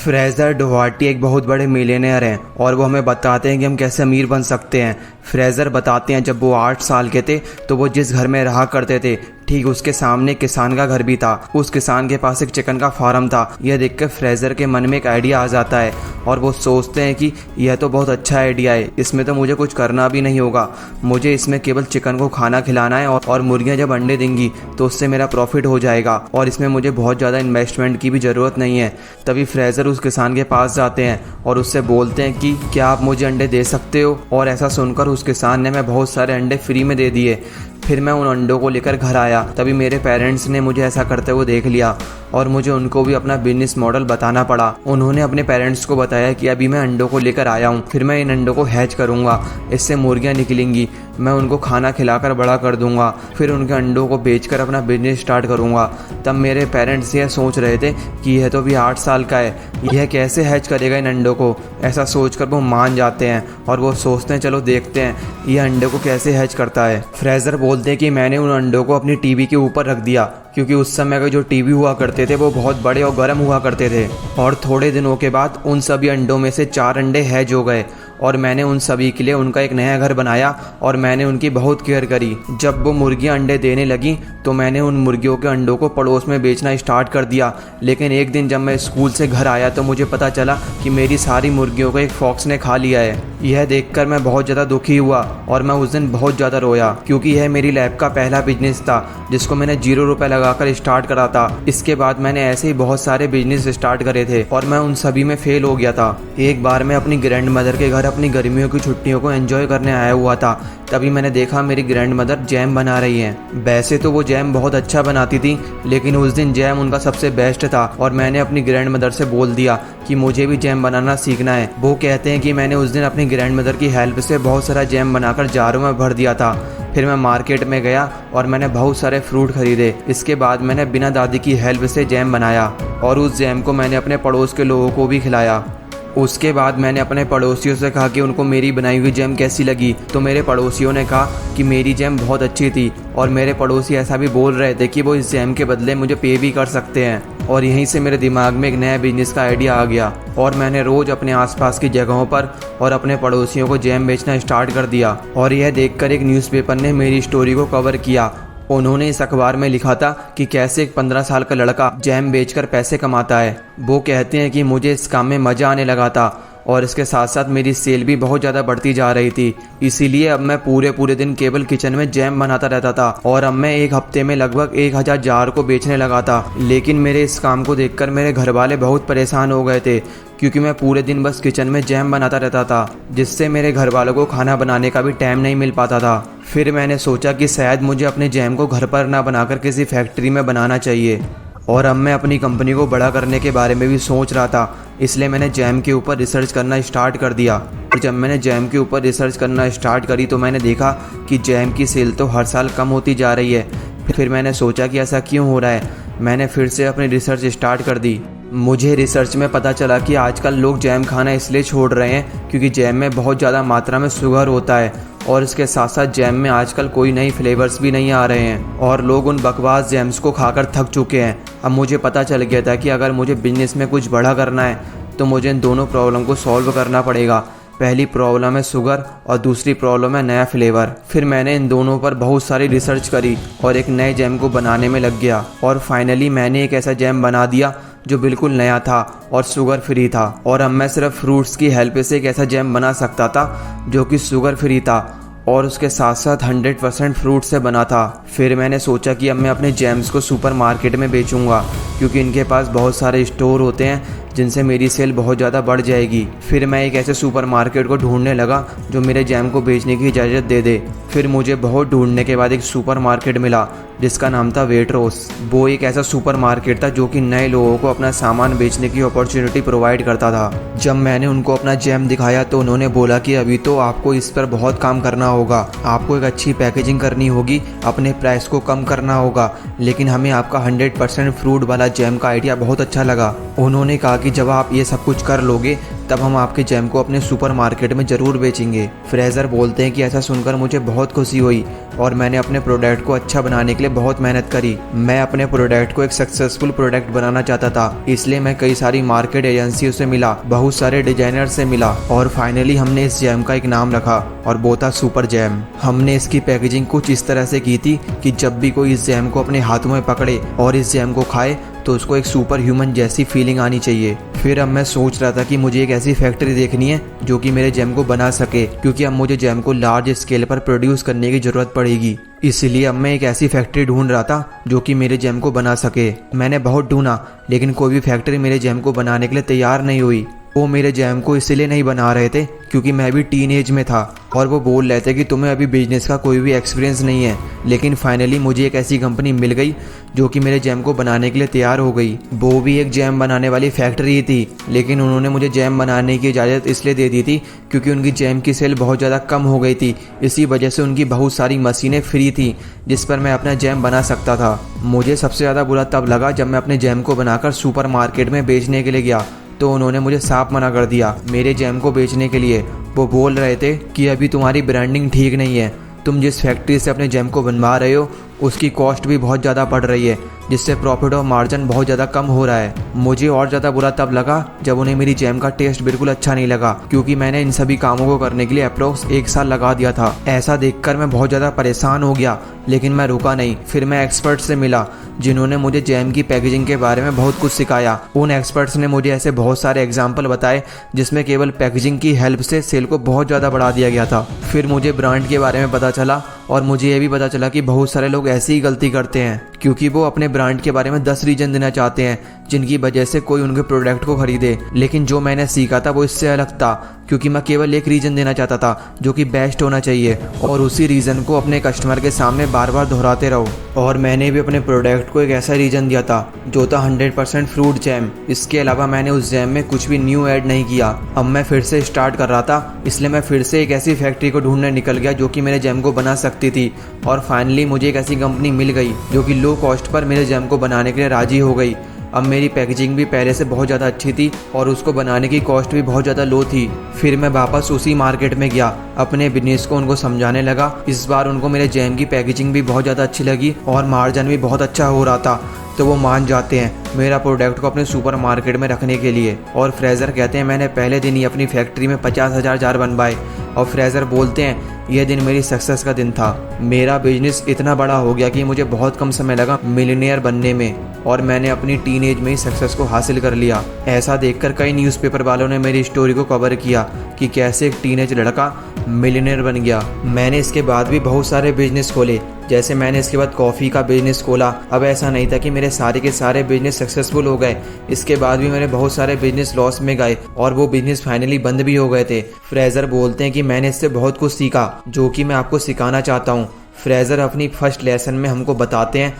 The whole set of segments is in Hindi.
फ्रेज़र डोहार्टी एक बहुत बड़े मिलियनेयर हैं और वो हमें बताते हैं कि हम कैसे अमीर बन सकते हैं। फ्रेज़र बताते हैं जब वो 8 साल के थे तो वो जिस घर में रहा करते थे ठीक उसके सामने किसान का घर भी था। उस किसान के पास एक चिकन का फार्म था। यह देखकर फ्रेज़र के मन में एक आइडिया आ जाता है और वो सोचते हैं कि यह तो बहुत अच्छा आइडिया है, इसमें तो मुझे कुछ करना भी नहीं होगा, मुझे इसमें केवल चिकन को खाना खिलाना है और मुर्गियाँ जब अंडे देंगी तो उससे मेरा प्रॉफिट हो जाएगा और इसमें मुझे बहुत ज़्यादा इन्वेस्टमेंट की भी ज़रूरत नहीं है। तभी फ्रेज़र उस किसान के पास जाते हैं और उससे बोलते हैं कि क्या आप मुझे अंडे दे सकते हो। और ऐसा सुनकर उस किसान ने मैं बहुत सारे अंडे फ्री में दे दिए। फिर मैं उन अंडों को लेकर घर आया। तभी मेरे पेरेंट्स ने मुझे ऐसा करते हुए देख लिया और मुझे उनको भी अपना बिजनेस मॉडल बताना पड़ा। उन्होंने अपने पेरेंट्स को बताया कि अभी मैं अंडों को लेकर आया हूँ, फिर मैं इन अंडों को हैच करूँगा, इससे मुर्गियाँ निकलेंगी, मैं उनको खाना खिलाकर बड़ा कर दूँगा, फिर उनके अंडों को बेचकर अपना बिजनेस स्टार्ट करूँगा। तब मेरे पेरेंट्स यह सोच रहे थे कि यह तो भी 8 साल का है, यह कैसे हैच करेगा इन अंडों को। ऐसा सोचकर वो मान जाते हैं और वो सोचते हैं चलो देखते हैं यह अंडों को कैसे हैच करता है। फ्रेज़र बोलते हैं कि मैंने उन अंडों को अपनी टीवी के ऊपर रख दिया क्योंकि उस समय के जो टीवी हुआ करते थे वो बहुत बड़े और गर्म हुआ करते थे। और थोड़े दिनों के बाद उन सभी अंडों में से 4 अंडे हैच हो गए और मैंने उन सभी के लिए उनका एक नया घर बनाया और मैंने उनकी बहुत केयर करी। जब वो मुर्गियां अंडे देने लगी तो मैंने उन मुर्गियों के अंडों को पड़ोस में बेचना स्टार्ट कर दिया। लेकिन एक दिन जब मैं स्कूल से घर आया तो मुझे पता चला कि मेरी सारी मुर्गियों को एक फॉक्स ने खा लिया है। यह देखकर मैं बहुत ज़्यादा दुखी हुआ और मैं उस दिन बहुत ज़्यादा रोया क्योंकि यह मेरी लाइफ का पहला बिजनेस था जिसको मैंने 0 रुपये लगाकर स्टार्ट करा था। इसके बाद मैंने ऐसे ही बहुत सारे बिजनेस स्टार्ट करे थे और मैं उन सभी में फेल हो गया था। एक बार मैं अपनी ग्रैंड मदर के घर अपनी गर्मियों की छुट्टियों को एंजॉय करने आया हुआ था। तभी मैंने देखा मेरी ग्रैंड मदर जैम बना रही हैं। वैसे तो वो जैम बहुत अच्छा बनाती थी लेकिन उस दिन जैम उनका सबसे बेस्ट था और मैंने अपनी ग्रैंड मदर से बोल दिया कि मुझे भी जैम बनाना सीखना है। वो कहते हैं कि मैंने उस दिन अपनी ग्रैंड मदर की हेल्प से बहुत सारा जैम बनाकर जारों में भर दिया था। फिर मैं मार्केट में गया और मैंने बहुत सारे फ्रूट खरीदे। इसके बाद मैंने बिना दादी की हेल्प से जैम बनाया और उस जैम को मैंने अपने पड़ोस के लोगों को भी खिलाया। उसके बाद मैंने अपने पड़ोसियों से कहा कि उनको मेरी बनाई हुई जैम कैसी लगी तो मेरे पड़ोसियों ने कहा कि मेरी जैम बहुत अच्छी थी और मेरे पड़ोसी ऐसा भी बोल रहे थे कि वो इस जैम के बदले मुझे पे भी कर सकते हैं। और यहीं से मेरे दिमाग में एक नया बिजनेस का आइडिया आ गया और मैंने रोज़ अपने आसपास की जगहों पर और अपने पड़ोसियों को जैम बेचना स्टार्ट कर दिया। और यह देखकर एक न्यूज़पेपर ने मेरी स्टोरी को कवर किया। उन्होंने इस अखबार में लिखा था कि कैसे एक 15 साल का लड़का जैम बेचकर पैसे कमाता है। वो कहते हैं कि मुझे इस काम में मज़ा आने लगा था और इसके साथ साथ मेरी सेल भी बहुत ज़्यादा बढ़ती जा रही थी। इसीलिए अब मैं पूरे दिन केवल किचन में जैम बनाता रहता था और अब मैं एक हफ्ते में लगभग 1000 जार को बेचने लगा था। लेकिन मेरे इस काम को देखकर मेरे घर वाले बहुत परेशान हो गए थे क्योंकि मैं पूरे दिन बस किचन में जैम बनाता रहता था जिससे मेरे घर वालों को खाना बनाने का भी टाइम नहीं मिल पाता था। फिर मैंने सोचा कि शायद मुझे अपने जैम को घर पर ना बनाकर किसी फैक्ट्री में बनाना चाहिए और अब मैं अपनी कंपनी को बड़ा करने के बारे में भी सोच रहा था। इसलिए मैंने जैम के ऊपर रिसर्च करना स्टार्ट कर दिया। और जब मैंने जैम के ऊपर रिसर्च करना स्टार्ट करी तो मैंने देखा कि जैम की सेल तो हर साल कम होती जा रही है। फिर मैंने सोचा कि ऐसा क्यों हो रहा है। मैंने फिर से अपनी रिसर्च स्टार्ट कर दी। मुझे रिसर्च में पता चला कि आजकल लोग जैम खाना इसलिए छोड़ रहे हैं क्योंकि जैम में बहुत ज़्यादा मात्रा में शुगर होता है और इसके साथ साथ जैम में आजकल कोई नई फ्लेवर्स भी नहीं आ रहे हैं और लोग उन बकवास जैम्स को खाकर थक चुके हैं। अब मुझे पता चल गया था कि अगर मुझे बिजनेस में कुछ बड़ा करना है तो मुझे इन दोनों प्रॉब्लम को सॉल्व करना पड़ेगा। पहली प्रॉब्लम है शुगर और दूसरी प्रॉब्लम है नया फ्लेवर। फिर मैंने इन दोनों पर बहुत सारी रिसर्च करी और एक नए जैम को बनाने में लग गया और फाइनली मैंने एक ऐसा जैम बना दिया जो बिल्कुल नया था और शुगर फ्री था। और अब मैं सिर्फ फ्रूट्स की हेल्प से एक ऐसा जैम बना सकता था जो कि शुगर फ्री था और उसके साथ साथ 100% फ्रूट से बना था। फिर मैंने सोचा कि अब मैं अपने जैम्स को सुपर मार्केट में बेचूंगा क्योंकि इनके पास बहुत सारे स्टोर होते हैं जिनसे मेरी सेल बहुत ज़्यादा बढ़ जाएगी। फिर मैं एक ऐसे सुपर मार्केट को ढूंढने लगा जो मेरे जैम को बेचने की इजाज़त दे दे। फिर मुझे बहुत ढूंढने के बाद एक सुपर मार्केट मिला जिसका नाम था वेट्रोस। वो एक ऐसा सुपर मार्केट था जो कि नए लोगों को अपना सामान बेचने की अपॉर्चुनिटी प्रोवाइड करता था। जब मैंने उनको अपना जैम दिखाया तो उन्होंने बोला कि अभी तो आपको इस पर बहुत काम करना होगा, आपको एक अच्छी पैकेजिंग करनी होगी, अपने प्राइस को कम करना होगा, लेकिन हमें आपका 100% फ्रूट वाला जैम का आइडिया बहुत अच्छा लगा। उन्होंने कहा कि जब आप ये सब कुछ कर लोगे तब हम आपके जैम को अपने सुपरमार्केट में ज़रूर बेचेंगे। फ्रेज़र बोलते हैं कि ऐसा सुनकर मुझे बहुत खुशी हुई और मैंने अपने प्रोडक्ट को अच्छा बनाने के लिए बहुत मेहनत करी। मैं अपने प्रोडक्ट को एक सक्सेसफुल प्रोडक्ट बनाना चाहता था, इसलिए मैं कई सारी मार्केट एजेंसियों से मिला, बहुत सारे डिजाइनर से मिला और फाइनली हमने इस जैम का एक नाम रखा और वो था सुपर जैम। हमने इसकी पैकेजिंग कुछ इस तरह से की थी कि जब भी कोई इस जैम को अपने हाथों में पकड़े और इस जैम को खाए तो उसको एक सुपर ह्यूमन जैसी फीलिंग आनी चाहिए। फिर अब मैं सोच रहा था कि मुझे एक ऐसी फैक्ट्री देखनी है जो कि मेरे जैम को बना सके, क्योंकि अब मुझे जैम को लार्ज स्केल पर प्रोड्यूस करने की ज़रूरत पड़ेगी। इसलिए अब मैं एक ऐसी फैक्ट्री ढूंढ रहा था जो कि मेरे जैम को बना सके। मैंने बहुत ढूंढा लेकिन कोई भी फैक्ट्री मेरे जैम को बनाने के लिए तैयार नहीं हुई। वो मेरे जैम को इसलिए नहीं बना रहे थे क्योंकि मैं भी टीन एज में था और वो बोल रहे थे कि तुम्हें अभी बिजनेस का कोई भी एक्सपीरियंस नहीं है। लेकिन फाइनली मुझे एक ऐसी कंपनी मिल गई जो कि मेरे जैम को बनाने के लिए तैयार हो गई। वो भी एक जैम बनाने वाली फैक्ट्री ही थी, लेकिन उन्होंने मुझे जैम बनाने की इजाज़त इसलिए दे दी थी क्योंकि उनकी जैम की सेल बहुत ज़्यादा कम हो गई थी। इसी वजह से उनकी बहुत सारी मशीनें फ्री थी जिस पर मैं अपना जैम बना सकता था। मुझे सबसे ज़्यादा बुरा तब लगा जब मैं अपने जैम को बनाकर सुपर मार्केट में बेचने के लिए गया तो उन्होंने मुझे साफ मना कर दिया मेरे जैम को बेचने के लिए। वो बोल रहे थे कि अभी तुम्हारी ब्रांडिंग ठीक नहीं है, तुम जिस फैक्ट्री से अपने जैम को बनवा रहे हो उसकी कॉस्ट भी बहुत ज़्यादा बढ़ रही है, जिससे प्रॉफिट और मार्जिन बहुत ज़्यादा कम हो रहा है। मुझे और ज़्यादा बुरा तब लगा जब उन्हें मेरी जैम का टेस्ट बिल्कुल अच्छा नहीं लगा, क्योंकि मैंने इन सभी कामों को करने के लिए अप्रोक्स 1 साल लगा दिया था। ऐसा देखकर मैं बहुत ज़्यादा परेशान हो गया, लेकिन मैं रुका नहीं। फिर मैं एक्सपर्ट से मिला जिन्होंने मुझे जैम की पैकेजिंग के बारे में बहुत कुछ सिखाया। उन एक्सपर्ट्स ने मुझे ऐसे बहुत सारे एग्जाम्पल बताए जिसमें केवल पैकेजिंग की हेल्प से सेल को बहुत ज़्यादा बढ़ा दिया गया था। फिर मुझे ब्रांड के बारे में पता चला और मुझे ये भी पता चला कि बहुत सारे लोग ऐसी ही गलती करते हैं क्योंकि वो अपने ब्रांड के बारे में 10 रीजन देना चाहते हैं जिनकी वजह से कोई उनके प्रोडक्ट को खरीदे। लेकिन जो मैंने सीखा था वो इससे अलग था, क्योंकि मैं केवल एक रीजन देना चाहता था जो कि बेस्ट होना चाहिए और उसी रीजन को अपने कस्टमर के सामने बार बार दोहराते रहो। और मैंने भी अपने प्रोडक्ट को एक ऐसा रीजन दिया था जो था 100% फ्रूट जैम। इसके अलावा मैंने उस जैम में कुछ भी न्यू ऐड नहीं किया। अब मैं फिर से स्टार्ट कर रहा था, इसलिए मैं फिर से एक ऐसी फैक्ट्री को ढूंढने निकल गया जो कि मेरे जैम को बना सकती थी। और फाइनली मुझे एक ऐसी कंपनी मिल गई जो कि लो कॉस्ट पर मेरे जैम को बनाने के लिए राजी हो गई। अब मेरी पैकेजिंग भी पहले से बहुत ज़्यादा अच्छी थी और उसको बनाने की कॉस्ट भी बहुत ज़्यादा लो थी। फिर मैं वापस उसी मार्केट में गया, अपने बिजनेस को उनको समझाने लगा। इस बार उनको मेरे जैम की पैकेजिंग भी बहुत ज़्यादा अच्छी लगी और मार्जिन भी बहुत अच्छा हो रहा था, तो वो मान जाते हैं मेरा प्रोडक्ट को अपने सुपर मार्केट में रखने के लिए। और फ्रेज़र कहते हैं मैंने पहले दिन ही अपनी फैक्ट्री में 50,000 जार बनवाए। और फ्रेज़र बोलते हैं यह दिन मेरी सक्सेस का दिन था। मेरा बिजनेस इतना बड़ा हो गया कि मुझे बहुत कम समय लगा मिलियनेयर बनने में और मैंने अपनी टीनेज में ही सक्सेस को हासिल कर लिया। ऐसा देखकर कई न्यूज़पेपर वालों ने मेरी स्टोरी को कवर किया कि कैसे एक टीनेज लड़का मिलियनेयर बन गया। मैंने इसके बाद भी बहुत सारे बिजनेस खोले, जैसे मैंने इसके बाद कॉफ़ी का बिजनेस खोला। अब ऐसा नहीं था कि मेरे सारे के सारे बिजनेस सक्सेसफुल हो गए, इसके बाद भी मेरे बहुत सारे बिजनेस लॉस में गए और वो बिजनेस फाइनली बंद भी हो गए थे। फ्रेज़र बोलते हैं कि मैंने इससे बहुत कुछ सीखा जो कि मैं आपको सिखाना चाहता हूँ। फ्रेज़र अपनी फर्स्ट लेसन में हमको बताते हैं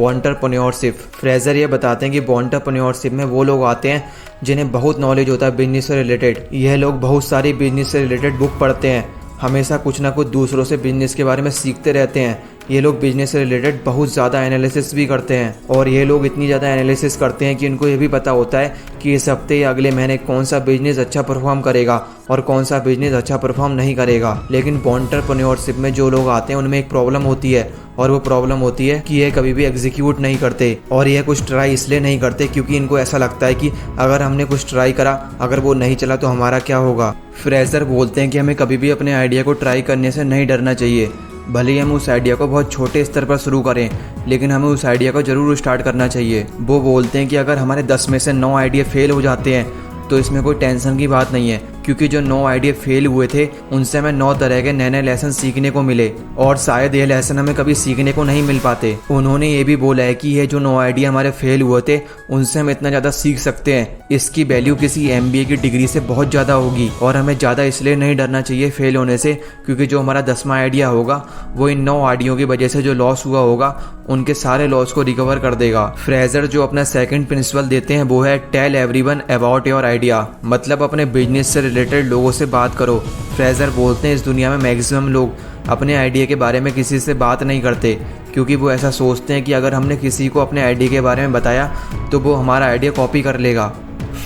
एंटरप्रेन्योरशिप। फ्रेज़र ये बताते हैं कि एंटरप्रेन्योरशिप में वो लोग आते हैं जिन्हें बहुत नॉलेज होता है बिजनेस से रिलेटेड। यह लोग बहुत सारी बिजनेस से रिलेटेड बुक पढ़ते हैं, हमेशा कुछ ना कुछ दूसरों से बिजनेस के बारे में सीखते रहते हैं। ये लोग बिजनेस से रिलेटेड बहुत ज़्यादा एनालिसिस भी करते हैं और ये लोग इतनी ज़्यादा एनालिसिस करते हैं कि इनको ये भी पता होता है कि इस हफ्ते या अगले महीने कौन सा बिजनेस अच्छा परफॉर्म करेगा और कौन सा बिजनेस अच्छा परफॉर्म नहीं करेगा। लेकिन एंटरप्रेन्योरशिप में जो लोग आते हैं उनमें एक प्रॉब्लम होती है और वो प्रॉब्लम होती है कि ये कभी भी एग्जीक्यूट नहीं करते और ये कुछ ट्राई इसलिए नहीं करते क्योंकि इनको ऐसा लगता है कि अगर हमने कुछ ट्राई करा, अगर वो नहीं चला तो हमारा क्या होगा। फ्रेज़र बोलते हैं कि हमें कभी भी अपने आइडिया को ट्राई करने से नहीं डरना चाहिए। भले ही हम उस आइडिया को बहुत छोटे स्तर पर शुरू करें, लेकिन हमें उस आइडिया को ज़रूर स्टार्ट करना चाहिए। वो बोलते हैं कि अगर हमारे 10 में से 9 आइडिया फेल हो जाते हैं तो इसमें कोई टेंशन की बात नहीं है, क्योंकि जो 9 आइडिया फेल हुए थे उनसे हमें 9 तरह के नए नए लेसन सीखने को मिले और शायद ये लेसन हमें कभी सीखने को नहीं मिल पाते। उन्होंने ये भी बोला है कि ये जो 9 आइडिया हमारे फेल हुए थे उनसे हम इतना ज़्यादा सीख सकते हैं, इसकी वैल्यू किसी MBA की डिग्री से बहुत ज़्यादा होगी। और हमें ज़्यादा इसलिए नहीं डरना चाहिए फेल होने से, क्योंकि जो हमारा 10वां आइडिया होगा वो इन 9 आइडियों की वजह से जो लॉस हुआ होगा उनके सारे लॉस को रिकवर कर देगा। फ्रेज़र जो अपना सेकंड प्रिंसिपल देते हैं वो है tell everyone about your idea, मतलब अपने बिजनेस से रिलेटेड लोगों से बात करो। फ्रेज़र बोलते हैं इस दुनिया में मैक्सिमम लोग अपने आइडिया के बारे में किसी से बात नहीं करते, क्योंकि वो ऐसा सोचते हैं कि अगर हमने किसी को अपने आइडिया के बारे में बताया तो वो हमारा आइडिया कॉपी कर लेगा।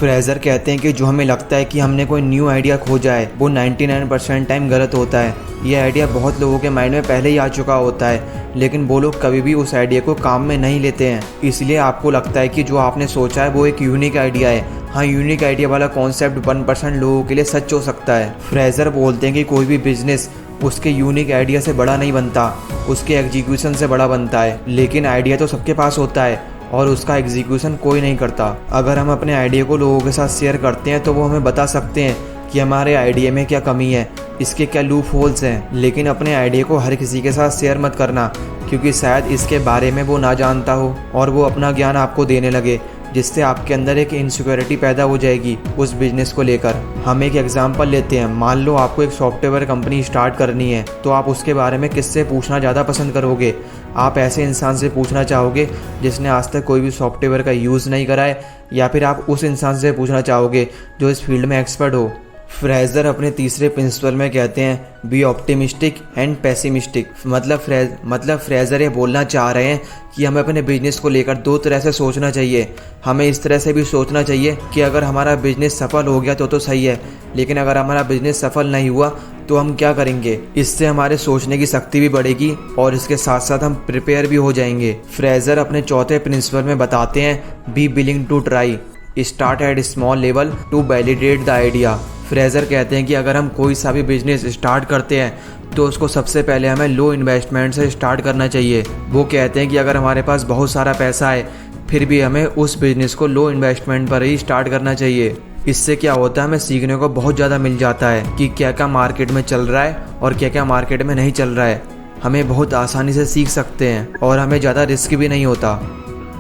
फ्रेजर कहते हैं कि जो हमें लगता है कि हमने कोई न्यू आइडिया खोजा है वो 99% टाइम गलत होता है। ये आइडिया बहुत लोगों के माइंड में पहले ही आ चुका होता है, लेकिन वो लोग कभी भी उस आइडिया को काम में नहीं लेते हैं। इसलिए आपको लगता है कि जो आपने सोचा है वो एक यूनिक आइडिया है। हाँ, यूनिक आइडिया वाला कॉन्सेप्ट 1% लोगों के लिए सच हो सकता है। फ्रेजर बोलते हैं कि कोई भी बिजनेस उसके यूनिक आइडिया से बड़ा नहीं बनता, उसके एग्जीक्यूशन से बड़ा बनता है। लेकिन आइडिया तो सबके पास होता है और उसका एग्जीक्यूशन कोई नहीं करता। अगर हम अपने आइडिया को लोगों के साथ शेयर करते हैं तो वो हमें बता सकते हैं कि हमारे आइडिया में क्या कमी है, इसके क्या लूप होल्स हैं। लेकिन अपने आइडिया को हर किसी के साथ शेयर मत करना, क्योंकि शायद इसके बारे में वो ना जानता हो और वो अपना ज्ञान आपको देने लगे, जिससे आपके अंदर एक इनसिक्योरिटी पैदा हो जाएगी उस बिजनेस को लेकर। हम एक एग्जांपल लेते हैं। मान लो आपको एक सॉफ्टवेयर कंपनी स्टार्ट करनी है, तो आप उसके बारे में किससे पूछना ज़्यादा पसंद करोगे? आप ऐसे इंसान से पूछना चाहोगे जिसने आज तक कोई भी सॉफ्टवेयर का यूज़ नहीं करा है, या फिर आप उस इंसान से पूछना चाहोगे जो इस फील्ड में एक्सपर्ट हो? फ्रेजर अपने तीसरे प्रिंसिपल में कहते हैं बी ऑप्टिमिस्टिक एंड पेसिमिस्टिक। मतलब फ्रेजर ये बोलना चाह रहे हैं कि हमें अपने बिजनेस को लेकर दो तरह से सोचना चाहिए। हमें इस तरह से भी सोचना चाहिए कि अगर हमारा बिजनेस सफल हो गया तो सही है, लेकिन अगर हमारा बिजनेस सफल नहीं हुआ तो हम क्या करेंगे। इससे हमारे सोचने की शक्ति भी बढ़ेगी और इसके साथ साथ हम प्रिपेयर भी हो जाएंगे। फ्रेजर अपने चौथे प्रिंसिपल में बताते हैं be willing to try, start at small level to validate the idea. Fraser कहते हैं कि अगर हम कोई सा भी बिजनेस स्टार्ट करते हैं तो उसको सबसे पहले हमें लो इन्वेस्टमेंट से स्टार्ट करना चाहिए। वो कहते हैं कि अगर हमारे पास बहुत सारा पैसा है फिर भी हमें उस बिजनेस को लो इन्वेस्टमेंट पर ही स्टार्ट करना चाहिए। इससे क्या होता है, हमें सीखने को बहुत ज़्यादा मिल जाता है कि क्या क्या मार्केट में चल रहा है और क्या क्या मार्केट में नहीं चल रहा है। हमें बहुत आसानी से सीख सकते हैं और हमें ज़्यादा रिस्क भी नहीं होता।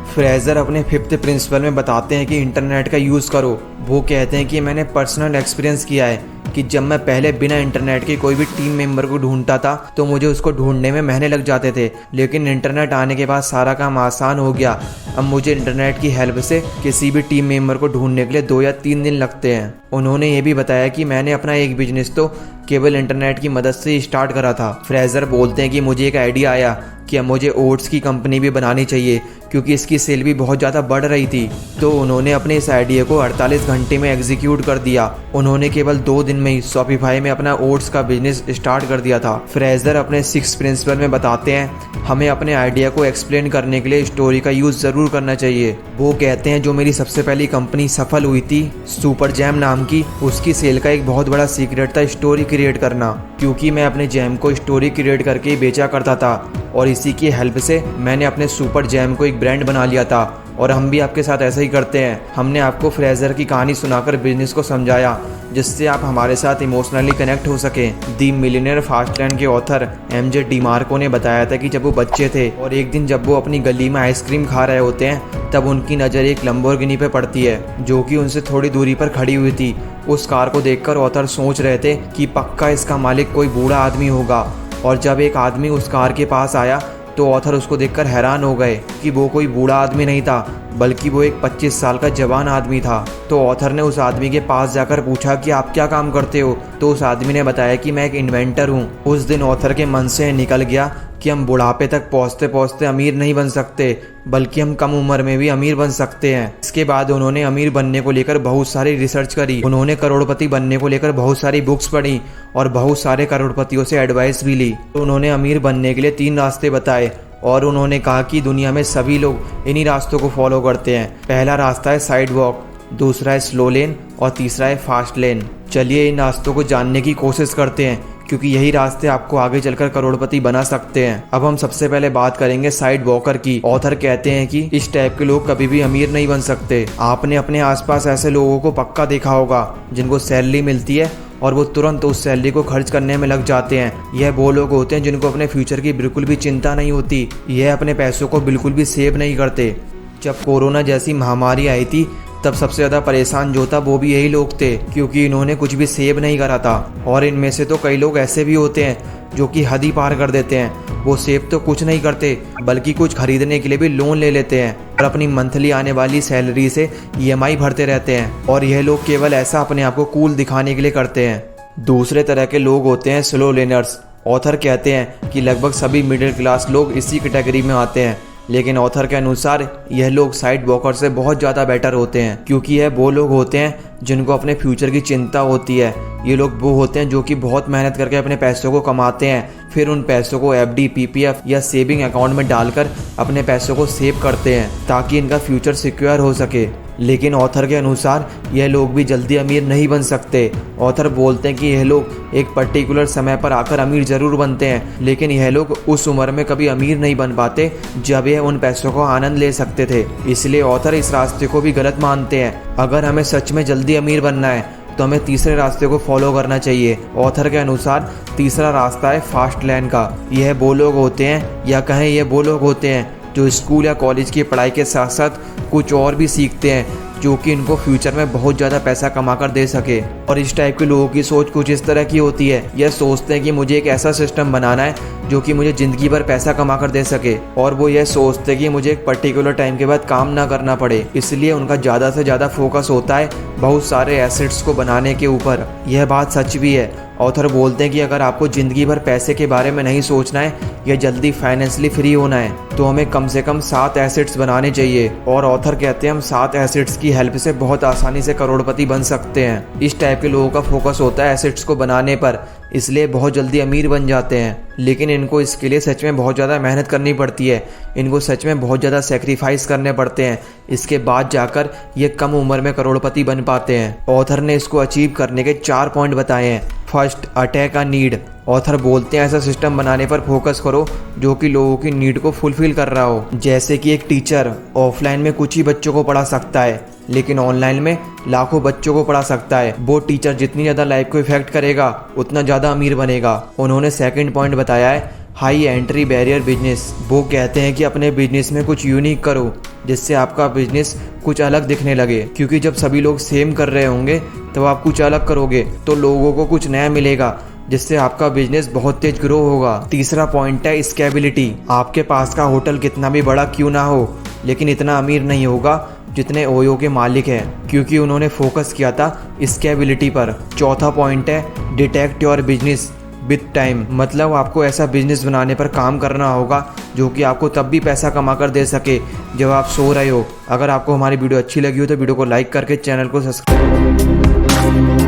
फ्रेजर अपने फिफ्थ प्रिंसिपल में बताते हैं कि इंटरनेट का यूज़ करो। वो कहते हैं कि मैंने पर्सनल एक्सपीरियंस किया है कि जब मैं पहले बिना इंटरनेट के कोई भी टीम मेंबर को ढूंढता था तो मुझे उसको ढूंढने में महीने लग जाते थे, लेकिन इंटरनेट आने के बाद सारा काम आसान हो गया। अब मुझे इंटरनेट की हेल्प से किसी भी टीम मेंबर को ढूंढने के लिए 2 या 3 दिन लगते हैं। उन्होंने ये भी बताया कि मैंने अपना एक बिजनेस तो केवल इंटरनेट की मदद से स्टार्ट करा था। फ्रेजर बोलते हैं कि मुझे एक आइडिया आया कि अब मुझे ओट्स की कंपनी भी बनानी चाहिए, क्योंकि इसकी सेल भी बहुत ज़्यादा बढ़ रही थी। तो उन्होंने अपने इस आइडिया को 48 घंटे में एग्जीक्यूट कर दिया। उन्होंने केवल 2 दिन में ही शॉपिफाई में अपना ओट्स का बिजनेस स्टार्ट कर दिया था। फ्रेजर अपने 6 प्रिंसिपल में बताते हैं हमें अपने आइडिया को एक्सप्लेन करने के लिए स्टोरी का यूज़ ज़रूर करना चाहिए। वो कहते हैं जो मेरी सबसे पहली कंपनी सफल हुई थी सुपर जैम नाम की, उसकी सेल का एक बहुत बड़ा सीक्रेट था स्टोरी क्रिएट करना, क्योंकि मैं अपने जैम को स्टोरी क्रिएट करके ही बेचा करता था और इसी की हेल्प से मैंने अपने सुपर जैम को एक ब्रांड बना लिया था। और हम भी आपके साथ ऐसा ही करते हैं। हमने आपको फ्रेजर की कहानी सुनाकर बिजनेस को समझाया, जिससे आप हमारे साथ इमोशनली कनेक्ट हो सकें। दी मिलियनेयर फास्टलैंड के ऑथर एमजे डिमार्को ने बताया था कि जब वो बच्चे थे और एक दिन जब वो अपनी गली में आइसक्रीम खा रहे होते हैं, तब उनकी नज़र एक लंबोर्गिनी पे पड़ती है जो कि उनसे थोड़ी दूरी पर खड़ी हुई थी। उस कार को देखकर ऑथर सोच रहे थे कि पक्का इसका मालिक कोई बूढ़ा आदमी होगा, और जब एक आदमी उस कार के पास आया तो ऑथर उसको देखकर हैरान हो गए कि वो कोई बूढ़ा आदमी नहीं था, बल्कि वो एक 25 साल का जवान आदमी था। तो ऑथर ने उस आदमी के पास जाकर पूछा कि आप क्या काम करते हो? तो उस आदमी ने बताया कि मैं एक इन्वेंटर हूँ। उस दिन ऑथर के मन से निकल गया कि हम बुढ़ापे तक पहुँचते पहुँचते अमीर नहीं बन सकते, बल्कि हम कम उम्र में भी अमीर बन सकते हैं। इसके बाद उन्होंने अमीर बनने को लेकर बहुत सारी रिसर्च करी। उन्होंने करोड़पति बनने को लेकर बहुत सारी बुक्स पढ़ी और बहुत सारे करोड़पतियों से एडवाइस भी ली। तो उन्होंने अमीर बनने के लिए 3 रास्ते बताए और उन्होंने कहा कि दुनिया में सभी लोग इन्हीं रास्तों को फॉलो करते हैं। पहला रास्ता है साइड वॉक, दूसरा है स्लो लेन और तीसरा है फास्ट लेन। चलिए इन रास्तों को जानने की कोशिश करते हैं, क्योंकि यही रास्ते आपको आगे चलकर करोड़पति बना सकते हैं। अब हम सबसे पहले बात करेंगे साइड वॉकर की। ऑथर कहते हैं कि इस टाइप के लोग कभी भी अमीर नहीं बन सकते। आपने अपने आसपास ऐसे लोगों को पक्का देखा होगा जिनको सैलरी मिलती है और वो तुरंत उस सैलरी को खर्च करने में लग जाते हैं। यह वो लोग होते हैं जिनको अपने फ्यूचर की बिल्कुल भी चिंता नहीं होती। यह अपने पैसों को बिल्कुल भी सेव नहीं करते। जब कोरोना जैसी महामारी आई थी तब सबसे ज़्यादा परेशान जो था वो भी यही लोग थे, क्योंकि इन्होंने कुछ भी सेव नहीं करा था। और इनमें से तो कई लोग ऐसे भी होते हैं जो कि हद ही पार कर देते हैं। वो सेव तो कुछ नहीं करते, बल्कि कुछ खरीदने के लिए भी लोन ले लेते हैं और अपनी मंथली आने वाली सैलरी से EMI भरते रहते हैं। और यह लोग केवल ऐसा अपने आप को कूल दिखाने के लिए करते हैं। दूसरे तरह के लोग होते हैं स्लो लेनर्स। ऑथर कहते हैं कि लगभग सभी मिडिल क्लास लोग इसी कैटेगरी में आते हैं, लेकिन ऑथर के अनुसार यह लोग साइड वॉकर से बहुत ज़्यादा बेटर होते हैं, क्योंकि यह वो लोग होते हैं जिनको अपने फ्यूचर की चिंता होती है। ये लोग वो होते हैं जो कि बहुत मेहनत करके अपने पैसों को कमाते हैं, फिर उन पैसों को एफडी, पीपीएफ या सेविंग अकाउंट में डालकर अपने पैसों को सेव करते हैं ताकि इनका फ्यूचर सिक्योर हो सके। लेकिन ऑथर के अनुसार यह लोग भी जल्दी अमीर नहीं बन सकते। ऑथर बोलते हैं कि यह लोग एक पर्टिकुलर समय पर आकर अमीर जरूर बनते हैं, लेकिन यह लोग उस उम्र में कभी अमीर नहीं बन पाते जब यह उन पैसों को आनंद ले सकते थे। इसलिए ऑथर इस रास्ते को भी गलत मानते हैं। अगर हमें सच में जल्दी अमीर बनना है तो हमें तीसरे रास्ते को फॉलो करना चाहिए। ऑथर के अनुसार तीसरा रास्ता है फास्ट लैन का। यह वो लोग होते हैं, या कहें ये वो लोग होते हैं जो स्कूल या कॉलेज की पढ़ाई के साथ साथ कुछ और भी सीखते हैं जो कि इनको फ्यूचर में बहुत ज़्यादा पैसा कमा कर दे सके। और इस टाइप के लोगों की सोच कुछ इस तरह की होती है, यह सोचते हैं कि मुझे एक ऐसा सिस्टम बनाना है जो कि मुझे ज़िंदगी भर पैसा कमा कर दे सके, और वो यह सोचते हैं कि मुझे एक पर्टिकुलर टाइम के बाद काम ना करना पड़े। इसलिए उनका ज़्यादा से ज़्यादा फोकस होता है बहुत सारे एसेट्स को बनाने के ऊपर। यह बात सच भी है। ऑथर बोलते हैं कि अगर आपको ज़िंदगी भर पैसे के बारे में नहीं सोचना है या जल्दी फाइनेंशियली फ्री होना है तो हमें कम से कम 7 एसेट्स बनाने चाहिए। और ऑथर कहते हैं हम 7 एसेट्स की हेल्प से बहुत आसानी से करोड़पति बन सकते हैं। इस टाइप के लोगों का फोकस होता है एसेट्स को बनाने पर, इसलिए बहुत जल्दी अमीर बन जाते हैं। लेकिन इनको इसके लिए सच में बहुत ज़्यादा मेहनत करनी पड़ती है, इनको सच में बहुत ज़्यादा सेक्रीफाइस करने पड़ते हैं। इसके बाद जाकर ये कम उम्र में करोड़पति बन पाते हैं। ऑथर ने इसको अचीव करने के 4 पॉइंट बताए हैं। First, attack a need. Author बोलते हैं ऐसा सिस्टम बनाने पर फोकस करो जो कि लोगों की नीड को फुलफिल कर रहा हो। जैसे कि एक टीचर ऑफलाइन में कुछ ही बच्चों को पढ़ा सकता है, लेकिन ऑनलाइन में लाखों बच्चों को पढ़ा सकता है। वो टीचर जितनी ज़्यादा लाइफ को इफेक्ट करेगा उतना ज़्यादा अमीर बनेगा। उन्होंने सेकंड पॉइंट बताया है हाई एंट्री बैरियर बिजनेस। वो कहते हैं कि अपने बिजनेस में कुछ यूनिक करो जिससे आपका बिजनेस कुछ अलग दिखने लगे, क्योंकि जब सभी लोग सेम कर रहे होंगे तब आप कुछ अलग करोगे तो लोगों को कुछ नया मिलेगा जिससे आपका बिजनेस बहुत तेज ग्रो होगा। तीसरा पॉइंट है स्केबिलिटी। आपके पास का होटल कितना भी बड़ा क्यों ना हो, लेकिन इतना अमीर नहीं होगा जितने ओयो के मालिक हैं, क्योंकि उन्होंने फोकस किया था स्केबिलिटी पर। चौथा पॉइंट है detect your business with time. मतलब आपको ऐसा बिजनेस बनाने पर काम करना होगा जो कि आपको तब भी पैसा कमा कर दे सके जब आप सो रहे हो। अगर आपको हमारी वीडियो अच्छी लगी हो तो वीडियो को लाइक करके चैनल को सब्सक्राइब